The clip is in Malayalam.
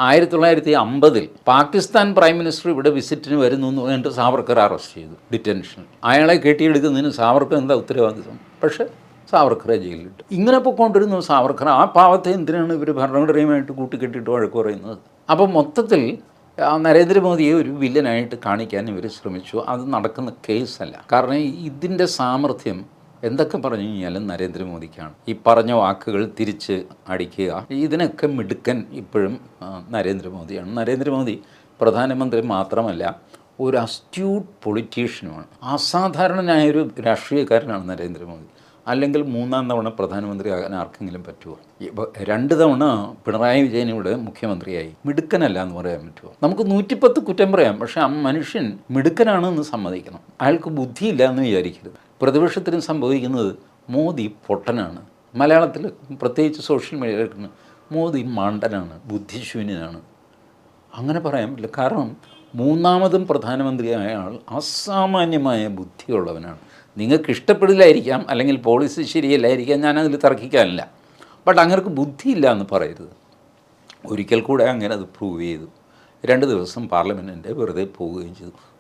1950 പാകിസ്ഥാൻ പ്രൈം മിനിസ്റ്റർ ഇവിടെ വിസിറ്റിന് വരുന്നു എന്ന് പറഞ്ഞിട്ട് സാവർക്കർ അറസ്റ്റ് ചെയ്തു ഡിറ്റൻഷൻ. അയാളെ കെട്ടിയെടുക്കുന്നതിന് സാവർക്കർ എന്താ ഉത്തരവാദിത്വം? പക്ഷേ സാവർക്കറെ ജയിലിലിട്ടു. ഇങ്ങനെ പൊയ്ക്കൊണ്ടിരുന്നു സാവർക്കർ. ആ പാവത്തെ എന്തിനാണ് ഇവർ ഭരണഘടനയുമായിട്ട് കൂട്ടിക്കെട്ടിയിട്ട് വഴക്ക് പറയുന്നത്? അപ്പം മൊത്തത്തിൽ നരേന്ദ്രമോദിയെ ഒരു വില്ലനായിട്ട് കാണിക്കാൻ ഇവർ ശ്രമിച്ചു. അത് നടക്കുന്ന കേസല്ല. കാരണം ഇതിൻ്റെ സാമർഥ്യം എന്തൊക്കെ പറഞ്ഞു കഴിഞ്ഞാലും നരേന്ദ്രമോദിക്കാണ്. ഈ പറഞ്ഞ വാക്കുകൾ തിരിച്ച് അടിക്കുക, ഇതിനൊക്കെ മിടുക്കൻ ഇപ്പോഴും നരേന്ദ്രമോദിയാണ്. നരേന്ദ്രമോദി പ്രധാനമന്ത്രി മാത്രമല്ല, ഒരു അസ്റ്റ്യൂട്ട് പൊളിറ്റീഷ്യനുമാണ്. അസാധാരണനായൊരു രാഷ്ട്രീയക്കാരനാണ് നരേന്ദ്രമോദി. അല്ലെങ്കിൽ 3-ാം തവണ പ്രധാനമന്ത്രി ആകാൻ ആർക്കെങ്കിലും പറ്റുമോ? ഇപ്പോൾ 2 തവണ പിണറായി വിജയൻ ഇവിടെ മുഖ്യമന്ത്രിയായി. മിടുക്കനല്ല എന്ന് പറയാൻ പറ്റുമോ? നമുക്ക് 110 കുറ്റം പറയാം, പക്ഷേ ആ മനുഷ്യൻ മിടുക്കനാണെന്ന് സമ്മതിക്കണം. അയാൾക്ക് ബുദ്ധിയില്ല എന്ന് വിചാരിക്കരുത്. പ്രതിപക്ഷത്തിന് സംഭവിക്കുന്നത് മോദി പൊട്ടനാണ്. മലയാളത്തിൽ പ്രത്യേകിച്ച് സോഷ്യൽ മീഡിയയിൽ മോദി മണ്ടനാണ്, ബുദ്ധിശൂന്യനാണ്. അങ്ങനെ പറയാൻ പറ്റില്ല. കാരണം 3-ാമതും പ്രധാനമന്ത്രിയായ ആൾ അസാമാന്യമായ ബുദ്ധിയുള്ളവനാണ്. നിങ്ങൾക്ക് ഇഷ്ടപ്പെടില്ലായിരിക്കാം, അല്ലെങ്കിൽ പോളിസി ശരിയല്ലായിരിക്കാം, ഞാനതിൽ തർക്കിക്കാനില്ല. ബട്ട് അങ്ങനെ ബുദ്ധിയില്ല എന്ന് പറയരുത്. ഒരിക്കൽ കൂടെ അങ്ങനെ അത് പ്രൂവ് ചെയ്തു. 2 ദിവസം പാർലമെൻറ്റിൻ്റെ വെറുതെ പോവുകയും ചെയ്തു.